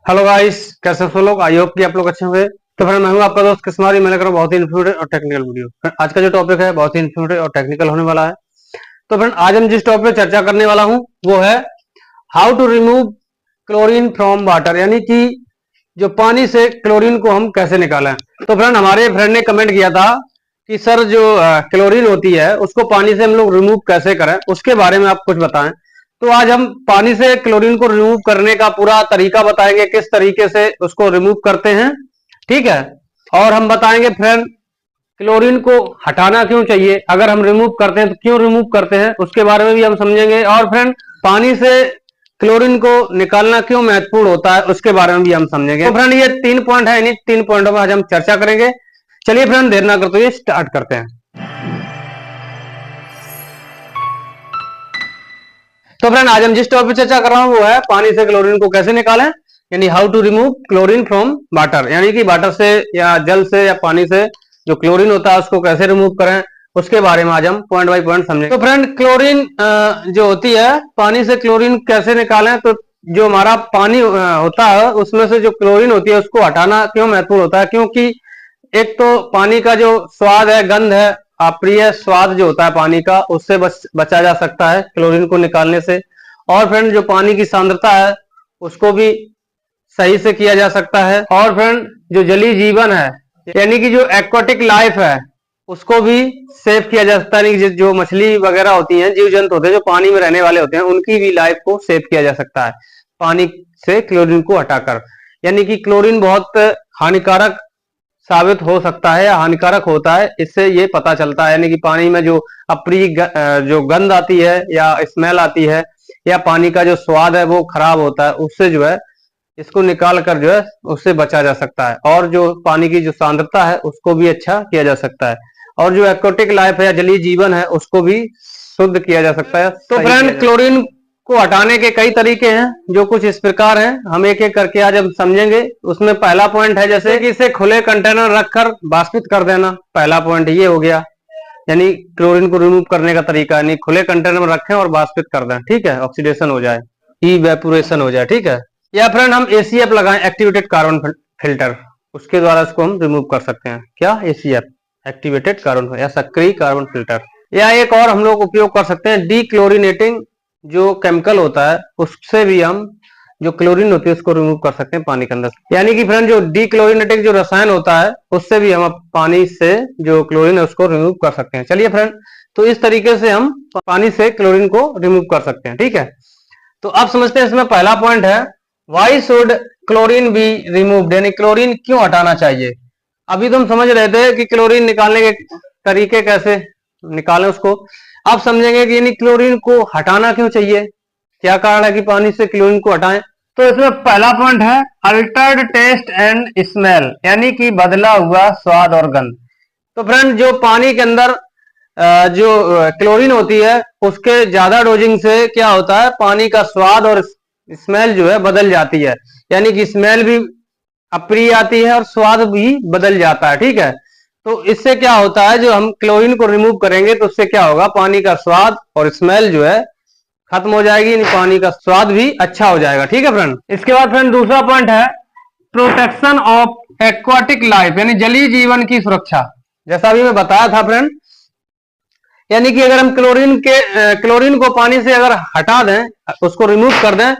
Hello guys, कैसे हो लोग। आई होप कि आप लोग अच्छे होंगे। तो फ्रेंड, मैं हूं आपका दोस्त किस्मारी। मैं लेकर आया बहुत ही इन्फॉर्मेटिव और टेक्निकल वीडियो। आज का जो टॉपिक है बहुत ही इन्फॉर्मेटिव और टेक्निकल होने वाला है। तो फ्रेंड, आज हम जिस टॉपिक पर चर्चा करने वाला हूं वो है how to remove chlorine from water, यानी कि जो पानी से क्लोरीन को हम कैसे निकालें। तो फ्रेंड, हमारे फ्रेंड ने कमेंट किया था कि सर जो क्लोरीन होती है उसको पानी से हम लोग रिमूव कैसे करें, उसके बारे में आप कुछ बताएं। तो आज हम पानी से क्लोरीन को रिमूव करने का पूरा तरीका बताएंगे, किस तरीके से उसको रिमूव करते हैं, ठीक है। और हम बताएंगे फ्रेंड क्लोरीन को हटाना क्यों चाहिए, अगर हम रिमूव करते हैं तो क्यों रिमूव करते हैं, उसके बारे में भी हम समझेंगे। और फ्रेंड, पानी से क्लोरीन को निकालना क्यों महत्वपूर्ण होता है उसके बारे में भी हम समझेंगे। तो फ्रेंड, ये 3 पॉइंट है, इन्हीं 3 पॉइंटों पर आज हम चर्चा करेंगे। चलिए फ्रेंड, देर ना करते हुए स्टार्ट करते हैं। तो फ्रेंड, आज हम जिस टॉपिक पर चर्चा कर रहा हूं वो है पानी से क्लोरीन को कैसे निकालें, यानी how to remove chlorine from water, यानी कि वाटर से या जल से या पानी से जो क्लोरीन होता है उसको कैसे रिमूव करें, उसके बारे में आज हम पॉइंट बाय पॉइंट समझेंगे। तो फ्रेंड, क्लोरीन जो होती है, पानी से क्लोरीन कैसे निकालें। तो जो हमारा पानी होता है उसमें से जो क्लोरीन होती है उसको हटाना क्यों महत्वपूर्ण होता है, क्योंकि एक तो पानी का जो स्वाद है, गंध है, अप्रिय स्वाद जो होता है पानी का, उससे बचा जा सकता है क्लोरीन को निकालने से। और फ्रेंड, जो पानी की सांद्रता है उसको भी सही से किया जा सकता है। और फ्रेंड, जो जलीय जीवन है यानी कि जो एक्वाटिक लाइफ है उसको भी सेव किया जा सकता है, यानी जो मछली वगैरह होती हैं, जीव जंतु होते हैं जो पानी में रहने वाले होते हैं, उनकी भी लाइफ को सेव किया जा सकता है पानी से क्लोरीन को हटाकर। यानी कि क्लोरीन बहुत हानिकारक साबित हो सकता है या हानिकारक होता है, इससे ये पता चलता है। यानी कि पानी में जो अप्रिय जो गंध आती है या स्मेल आती है या पानी का जो स्वाद है वो खराब होता है, उससे जो है इसको निकाल कर जो है उससे बचा जा सकता है। और जो पानी की जो सांद्रता है उसको भी अच्छा किया जा सकता है। और जो एक्वाटिक लाइफ है या जलीय जीवन है उसको भी शुद्ध किया जा सकता है। तो फ्रेंड, क्लोरीन को हटाने के कई तरीके हैं जो कुछ इस प्रकार हैं, हम एक एक करके आज हम समझेंगे। उसमें पहला पॉइंट है जैसे कि इसे खुले कंटेनर रखकर वाष्पित कर देना। पहला पॉइंट ये हो गया, यानी क्लोरीन को रिमूव करने का तरीका, यानी खुले कंटेनर में रखें और वाष्पित कर दें, ठीक है, ऑक्सीडेशन हो जाए, इवेपोरेशन हो जाए, ठीक है। या फ्रेंड, हम एसीएफ लगाएं, एक्टिवेटेड कार्बन फिल्टर, उसके द्वारा इसको हम रिमूव कर सकते हैं। क्या? एसीएफ, एक्टिवेटेड कार्बन या सक्रिय कार्बन फिल्टर। या एक और हम लोग उपयोग कर सकते हैं डीक्लोरिनेटिंग जो केमिकल होता है, उससे भी हम जो क्लोरीन होती है उसको रिमूव कर सकते हैं पानी के अंदर। यानी कि फ्रेंड, जो डीक्लोरिनेटिंग जो रसायन होता है उससे भी हम पानी से जो क्लोरीन है उसको रिमूव कर सकते हैं। चलिए फ्रेंड, तो इस तरीके से हम पानी से क्लोरीन को रिमूव कर सकते हैं, ठीक है। तो अब समझते हैं, इसमें पहला पॉइंट है why should chlorine be removed, यानी क्लोरीन क्यों हटाना चाहिए। अभी तुम समझ रहे थे कि क्लोरीन निकालने के तरीके कैसे निकालें उसको, अब समझेंगे कि यानी क्लोरीन को हटाना क्यों चाहिए, क्या कारण है कि पानी से क्लोरीन को हटाएं। तो इसमें पहला पॉइंट है अल्टर्ड टेस्ट एंड स्मेल, यानी कि बदला हुआ स्वाद और गंध। तो फ्रेंड, जो पानी के अंदर जो क्लोरीन होती है उसके ज्यादा डोजिंग से क्या होता है, पानी का स्वाद और स्मेल जो है बदल जाती है। यानी कि स्मेल भी अप्रिय आती है और स्वाद भी बदल जाता है, ठीक है। तो इससे क्या होता है, जो हम क्लोरीन को रिमूव करेंगे तो उससे क्या होगा, पानी का स्वाद और स्मेल जो है खत्म हो जाएगी, पानी का स्वाद भी अच्छा हो जाएगा, ठीक है फ्रेंड। इसके बाद फ्रेंड, दूसरा पॉइंट है प्रोटेक्शन ऑफ एक्वाटिक लाइफ, यानी जलीय जीवन की सुरक्षा। जैसा अभी मैं बताया था फ्रेंड, यानी कि अगर हम क्लोरीन को पानी से अगर हटा दें, उसको रिमूव कर दें,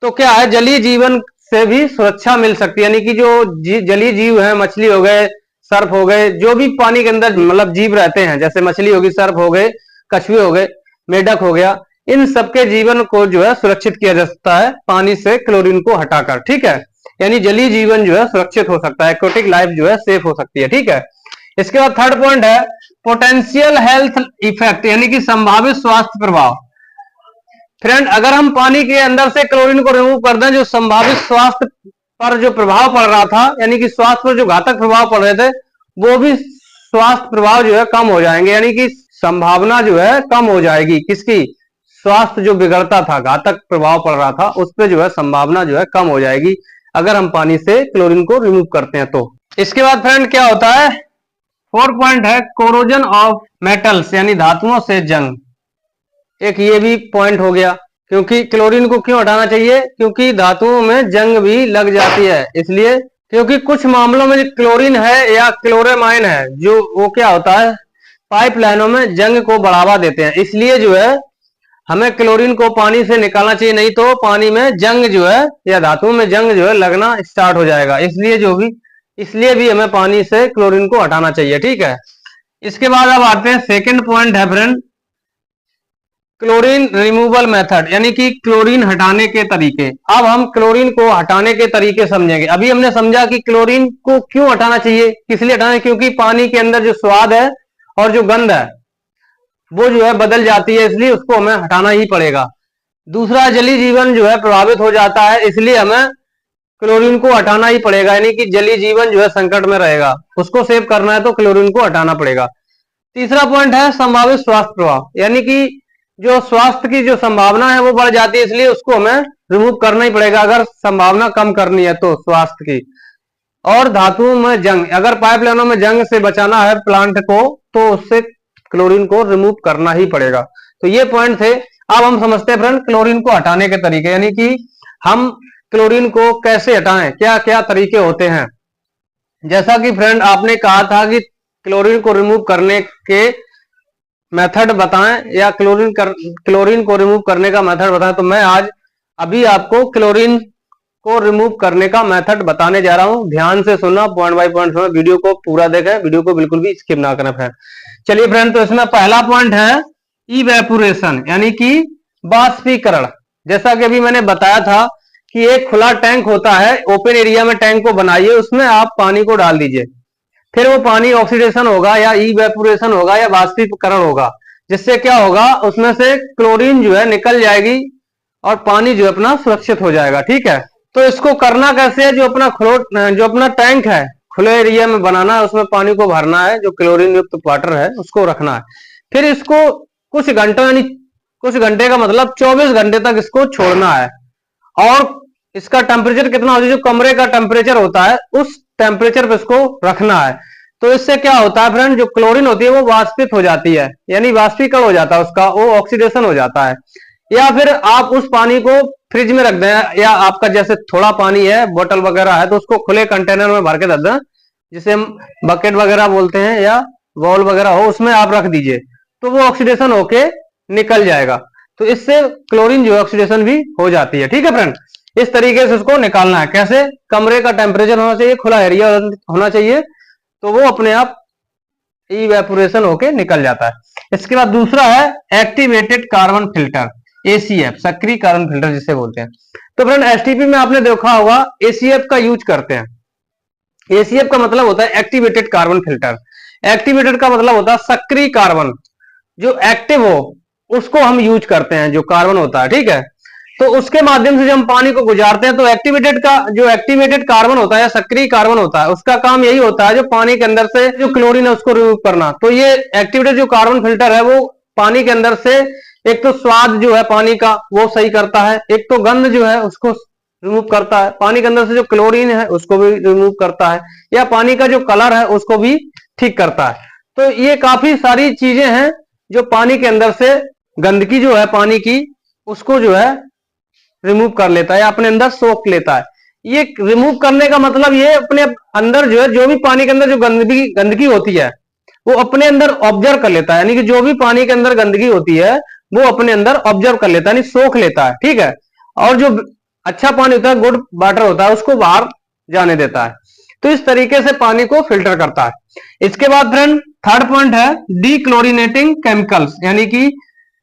तो क्या है, जलीय जीवन से भी सुरक्षा मिल सकती है। यानी कि जो जलीय जीव है, मछली हो गए, सर्प हो गए, जो भी पानी के अंदर मतलब जीव रहते हैं, जैसे मछली होगी, सर्प हो गए, कछुए हो गए, मेढक हो गया, इन सबके जीवन को जो है सुरक्षित किया जा सकता है पानी से क्लोरीन को हटाकर, ठीक है। यानी जलीय जीवन जो है सुरक्षित हो सकता है, एक्वाटिक लाइफ जो है सेफ हो सकती है, ठीक है। इसके बाद थर्ड पॉइंट है पोटेंशियल हेल्थ इफेक्ट, यानी कि संभावित स्वास्थ्य प्रभाव। फ्रेंड, अगर हम पानी के अंदर से क्लोरीन को रिमूव कर दें, जो संभावित स्वास्थ्य पर जो प्रभाव पड़ रहा था, यानी कि स्वास्थ्य पर जो घातक प्रभाव पड़ रहे थे, वो भी स्वास्थ्य प्रभाव जो है कम हो जाएंगे। यानी कि संभावना जो है कम हो जाएगी, किसकी? स्वास्थ्य जो बिगड़ता था, घातक प्रभाव पड़ रहा था, उस पर जो है संभावना जो है कम हो जाएगी अगर हम पानी से क्लोरीन को रिमूव करते हैं तो। इसके बाद फ्रेंड, क्या होता है, फोर्थ पॉइंट है कोरोजन ऑफ मेटल्स, यानी धातुओं से जंग। एक ये भी पॉइंट हो गया, क्योंकि क्लोरीन को क्यों हटाना चाहिए? क्योंकि धातुओं में जंग भी लग जाती है, इसलिए। क्योंकि कुछ मामलों में क्लोरीन है या क्लोरेमाइन है, जो वो क्या होता है, पाइपलाइनों में जंग को बढ़ावा देते हैं, इसलिए जो है हमें क्लोरीन को पानी से निकालना चाहिए, नहीं तो पानी में जंग जो है या धातुओं में जंग जो है लगना स्टार्ट हो जाएगा, इसलिए भी हमें पानी से क्लोरीन को हटाना चाहिए, ठीक है। इसके बाद अब आते हैं सेकंड पॉइंट है फ्रेंड, क्लोरीन रिमूवल मेथड, यानी कि क्लोरीन हटाने के तरीके। अब हम क्लोरीन को हटाने के तरीके समझेंगे। अभी हमने समझा कि क्लोरीन को क्यों हटाना चाहिए, किस लिए हटाना है, क्योंकि पानी के अंदर जो स्वाद है और जो गंध है वो जो है बदल जाती है, इसलिए उसको हमें हटाना ही पड़ेगा। दूसरा, जलीय जीवन जो है प्रभावित हो जाता है, इसलिए हमें क्लोरीन को हटाना ही पड़ेगा, यानी कि जलीय जीवन जो है संकट में रहेगा, उसको सेव करना है तो क्लोरीन को हटाना पड़ेगा। तीसरा पॉइंट है संभावित स्वास्थ्य प्रभाव, यानी कि जो स्वास्थ्य की जो संभावना है वो बढ़ जाती है, इसलिए उसको हमें रिमूव करना ही पड़ेगा अगर संभावना कम करनी है तो स्वास्थ्य की। और धातुओं में जंग, अगर पाइपलाइनों में जंग से बचाना है प्लांट को तो उससे क्लोरीन को रिमूव करना ही पड़ेगा। तो ये पॉइंट थे। अब हम समझते हैं फ्रेंड क्लोरीन को हटाने के तरीके, यानी कि हम क्लोरीन को कैसे हटाएं, क्या क्या तरीके होते हैं। जैसा कि फ्रेंड आपने कहा था कि क्लोरीन को रिमूव करने के मेथड बताएं या क्लोरीन को रिमूव करने का मेथड बताएं, तो मैं आज अभी आपको क्लोरीन को रिमूव करने का मेथड बताने जा रहा हूं। ध्यान से सुनना, पॉइंट बाय पॉइंट सुनना, वीडियो को पूरा देखें, वीडियो को बिल्कुल भी स्किप ना करें फ्रेंड। चलिए फ्रेंड, तो इसमें पहला पॉइंट है इवेपोरेशन, यानी कि बाष्पीकरण। जैसा कि अभी मैंने बताया था कि एक खुला टैंक होता है, ओपन एरिया में टैंक को बनाइए, उसमें आप पानी को डाल दीजिए, फिर वो पानी ऑक्सीडेशन होगा या इवेपोरेशन होगा या बाष्पीकरण होगा, जिससे क्या होगा, उसमें से क्लोरीन जो है निकल जाएगी और पानी जो अपना सुरक्षित हो जाएगा, ठीक है। तो इसको करना कैसे है, जो अपना टैंक है खुले एरिया में बनाना है, उसमें पानी को भरना है, जो क्लोरीन युक्त वाटर है उसको रखना है, फिर इसको कुछ घंटों, यानी कुछ घंटे का मतलब 24 घंटे तक इसको छोड़ना है। और इसका टेम्परेचर कितना होता है, जो कमरे का टेम्परेचर होता है उस टेम्परेचर पे इसको रखना है। तो इससे क्या होता है फ्रेंड, जो क्लोरीन होती है वो वाष्पित हो जाती है, यानी वाष्पीकरण हो जाता है उसका, वो ऑक्सीडेशन हो जाता है। या फिर आप उस पानी को फ्रिज में रख दें, या आपका जैसे थोड़ा पानी है, बोतल वगैरह है, तो उसको खुले कंटेनर में भर के रख दें, जिसे हम बकेट वगैरह बोलते हैं या बाउल वगैरह हो, उसमें आप रख दीजिए, तो वो ऑक्सीडेशन होके निकल जाएगा। तो इससे क्लोरीन जो ऑक्सीडेशन भी हो जाती है, ठीक है फ्रेंड। इस तरीके से उसको निकालना है। कैसे? कमरे का टेम्परेचर होना चाहिए, खुला एरिया होना चाहिए, तो वो अपने आप इवेपोरेशन होके निकल जाता है। इसके बाद दूसरा है एक्टिवेटेड कार्बन फिल्टर, ACF, सक्रिय कार्बन फिल्टर जिसे बोलते हैं। तो फ्रेंड STP में आपने देखा होगा ACF का यूज करते हैं। ACF का मतलब होता है एक्टिवेटेड कार्बन फिल्टर। एक्टिवेटेड का मतलब होता है सक्रिय कार्बन, जो एक्टिव हो उसको हम यूज करते हैं, जो कार्बन होता है, ठीक है। तो उसके माध्यम से जब हम पानी को गुजारते हैं तो एक्टिवेटेड कार्बन होता है या सक्रिय कार्बन होता है, उसका काम यही होता है जो पानी के अंदर से जो क्लोरीन है उसको रिमूव करना। तो ये एक्टिवेटेड जो कार्बन फिल्टर है वो पानी के अंदर से एक तो स्वाद जो है पानी का वो सही करता है, एक तो गंध जो है उसको रिमूव करता है, पानी के अंदर से जो क्लोरीन है उसको भी रिमूव करता है, या पानी का जो कलर है उसको भी ठीक करता है। तो ये काफी सारी चीजें हैं जो पानी के अंदर से गंदगी जो है पानी की उसको जो है रिमूव कर लेता है या अपने अंदर सोख लेता है। ये रिमूव करने का मतलब ये अपने अंदर जो है, जो भी पानी के अंदर जो गंदगी होती है वो अपने अंदर ऑब्जर्व कर लेता है, यानी कि जो भी पानी के अंदर गंदगी होती है वो अपने अंदर ऑब्जर्व कर लेता है, यानी सोख लेता है, ठीक है। और जो अच्छा पानी होता है, गुड वाटर होता है, उसको बाहर जाने देता है। तो इस तरीके से पानी को फिल्टर करता है। इसके बाद फ्रेंड थर्ड पॉइंट है डीक्लोरिनेटिंग केमिकल्स, यानी कि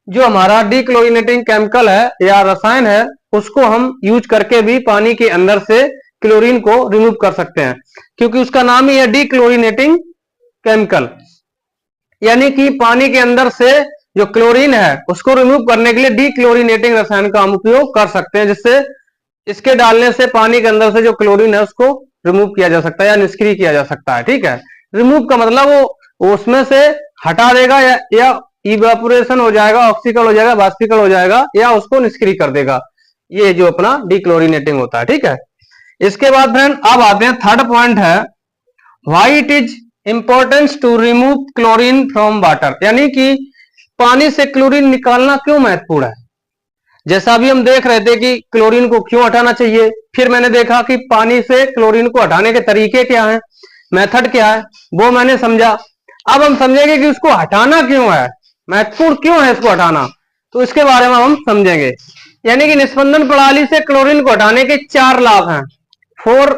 जो हमारा डीक्लोरिनेटिंग केमिकल है या रसायन है उसको हम यूज करके भी पानी के अंदर से क्लोरीन को रिमूव कर सकते हैं, क्योंकि उसका नाम ही है डीक्लोरिनेटिंग केमिकल। यानी कि पानी के अंदर से जो क्लोरीन है उसको रिमूव करने के लिए डीक्लोरिनेटिंग रसायन का हम उपयोग कर सकते हैं, जिससे इसके डालने से पानी के अंदर से जो क्लोरीन है उसको रिमूव किया जा सकता है या निष्क्रिय किया जा सकता है, ठीक है। रिमूव का मतलब वो उसमें से हटा देगा या इवेपोरेशन हो जाएगा, ऑक्सीकरण हो जाएगा, बाष्पीकरण हो जाएगा, या उसको निष्क्रिय कर देगा। ये जो अपना डीक्लोरिनेटिंग होता है, ठीक है। इसके बाद फ्रेंड अब आते हैं थर्ड पॉइंट है why it is importance to remove chlorine from water, यानी कि पानी से क्लोरीन निकालना क्यों महत्वपूर्ण है। जैसा भी हम देख रहे थे कि क्लोरीन को क्यों हटाना चाहिए, फिर मैंने देखा कि पानी से क्लोरीन को हटाने के तरीके क्या हैं, मेथड क्या है, वो मैंने समझा। अब हम समझेंगे कि उसको हटाना क्यों है, महत्वपूर्ण क्यों है इसको हटाना, तो इसके बारे में हम समझेंगे। यानी कि निस्पंदन प्रणाली से क्लोरीन को हटाने के 4 लाभ हैं, 4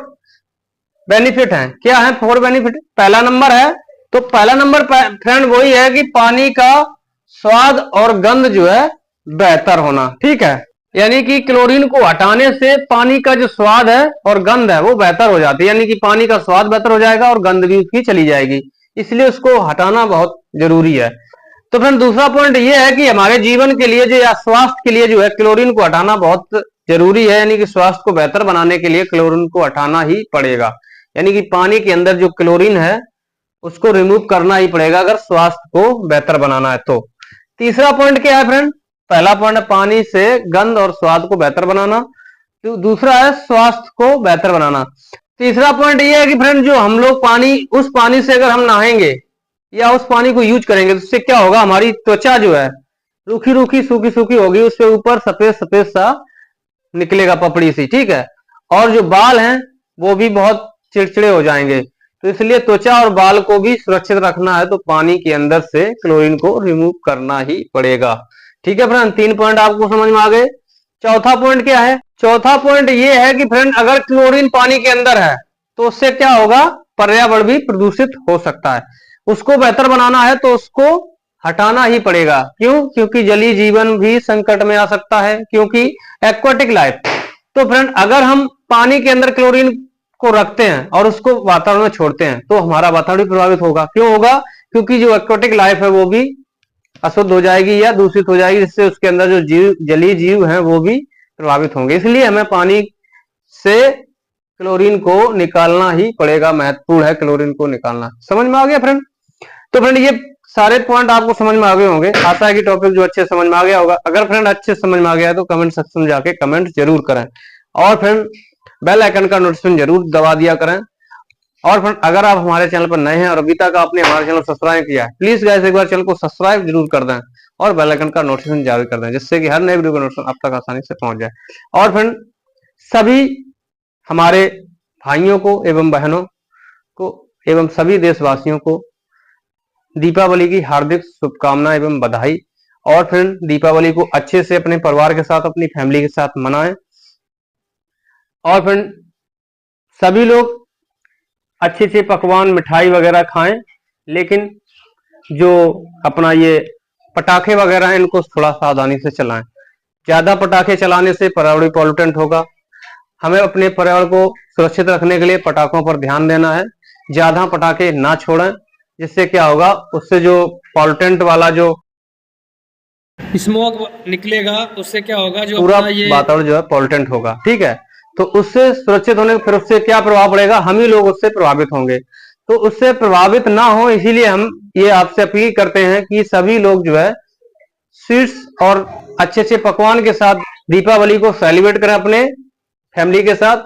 बेनिफिट हैं। क्या है 4 बेनिफिट? पहला नंबर है, तो पहला नंबर फ्रेंड वही है कि पानी का स्वाद और गंध जो है बेहतर होना। ठीक है, यानी कि क्लोरीन को हटाने से पानी का जो स्वाद है और गंध है वो बेहतर हो जाती है, यानी कि पानी का स्वाद बेहतर हो जाएगा और गंध भी उसकी चली जाएगी, इसलिए उसको हटाना बहुत जरूरी है। तो फ्रेंड दूसरा पॉइंट ये है कि हमारे जीवन के लिए जो या स्वास्थ्य के लिए जो है क्लोरीन को हटाना बहुत जरूरी है, यानी कि स्वास्थ्य को बेहतर बनाने के लिए क्लोरीन को हटाना ही पड़ेगा, यानी कि पानी के अंदर जो क्लोरीन है उसको रिमूव करना ही पड़ेगा अगर स्वास्थ्य को बेहतर बनाना है तो। तीसरा पॉइंट क्या है फ्रेंड? पहला पॉइंट है पानी से गंध और स्वाद को बेहतर बनाना, तो दूसरा है स्वास्थ्य को बेहतर बनाना। तीसरा पॉइंट ये है कि फ्रेंड जो हम लोग उस पानी से अगर हम नहाएंगे या उस पानी को यूज करेंगे तो उससे क्या होगा, हमारी त्वचा जो है रूखी रूखी सूखी सूखी होगी, उससे ऊपर सफेद सफेद सा निकलेगा पपड़ी सी। ठीक है, और जो बाल हैं वो भी बहुत चिड़चिड़े हो जाएंगे, तो इसलिए त्वचा और बाल को भी सुरक्षित रखना है तो पानी के अंदर से क्लोरीन को रिमूव करना ही पड़ेगा। ठीक है फ्रेंड, 3 पॉइंट आपको समझ में आ गए। चौथा पॉइंट क्या है? चौथा पॉइंट ये है कि फ्रेंड अगर क्लोरीन पानी के अंदर है तो उससे क्या होगा, पर्यावरण भी प्रदूषित हो सकता है, उसको बेहतर बनाना है तो उसको हटाना ही पड़ेगा। क्यों? क्योंकि जलीय जीवन भी संकट में आ सकता है, क्योंकि एक्वाटिक लाइफ। तो फ्रेंड अगर हम पानी के अंदर क्लोरीन को रखते हैं और उसको वातावरण में छोड़ते हैं तो हमारा वातावरण भी प्रभावित होगा। क्यों होगा? क्योंकि जो एक्वाटिक लाइफ है वो भी अशुद्ध हो जाएगी या दूषित हो जाएगी, जिससे उसके अंदर जो जलीय जीव हैं वो भी प्रभावित होंगे। इसलिए हमें पानी से क्लोरीन को निकालना ही पड़ेगा, महत्वपूर्ण है क्लोरीन को निकालना। समझ में आ गया फ्रेंड? तो फ्रेंड ये सारे पॉइंट आपको समझ में आ गए होंगे, आशा है कि टॉपिक जो अच्छे समझ में आ गया होगा। अगर फ्रेंड अच्छे समझ में आ गया है तो कमेंट सेक्शन में जाके कमेंट जरूर करें, और फ्रेंड बेल आइकन का नोटिफिकेशन जरूर दबा दिया करें। और फ्रेंड अगर आप हमारे चैनल पर नए हैं और अभी तक आपने हमारे चैनल को सब्सक्राइब किया है, प्लीज गाइस एक बार चैनल को सब्सक्राइब जरूर कर दें और बेल आइकन का नोटिफिकेशन जारी कर दें, जिससे कि हर नए वीडियो का नोटिफिकेशन आप तक आसानी से पहुंच जाए। और फ्रेंड सभी हमारे भाइयों को एवं बहनों को एवं सभी देशवासियों को दीपावली की हार्दिक शुभकामनाएं एवं बधाई। और फ्रेंड दीपावली को अच्छे से अपने परिवार के साथ, अपनी फैमिली के साथ मनाएं। और फ्रेंड सभी लोग अच्छे अच्छे पकवान मिठाई वगैरह खाएं, लेकिन जो अपना ये पटाखे वगैरह हैं इनको थोड़ा सावधानी से चलाएं। ज्यादा पटाखे चलाने से पर्यावरण पॉल्यूटेंट होगा। हमें अपने पर्यावरण को सुरक्षित रखने के लिए पटाखों पर ध्यान देना है, ज्यादा पटाखे ना छोड़ें, जिससे क्या होगा, उससे जो पॉल्यूटेंट वाला जो स्मोक निकलेगा उससे क्या होगा, जो पूरा ये वातावरण जो है पॉल्यूटेंट होगा। ठीक है, तो उससे सुरक्षित होने फिर उससे क्या प्रभाव पड़ेगा, हम ही लोग उससे प्रभावित होंगे। तो उससे प्रभावित ना हो इसीलिए हम ये आपसे अपील करते हैं कि सभी लोग जो है स्वीट्स और अच्छे अच्छे पकवान के साथ दीपावली को सेलिब्रेट करें अपने फैमिली के साथ,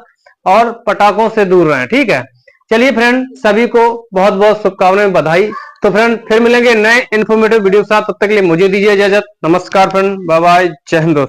और पटाखों से दूर रहें। ठीक है, चलिए फ्रेंड सभी को बहुत बहुत शुभकामनाएं, बधाई। तो फ्रेंड फिर मिलेंगे नए इन्फॉर्मेटिव वीडियो के साथ, तब तक के लिए मुझे दीजिए इजाजत। नमस्कार फ्रेंड, बाय बाय, जय हिंद दोस्तों।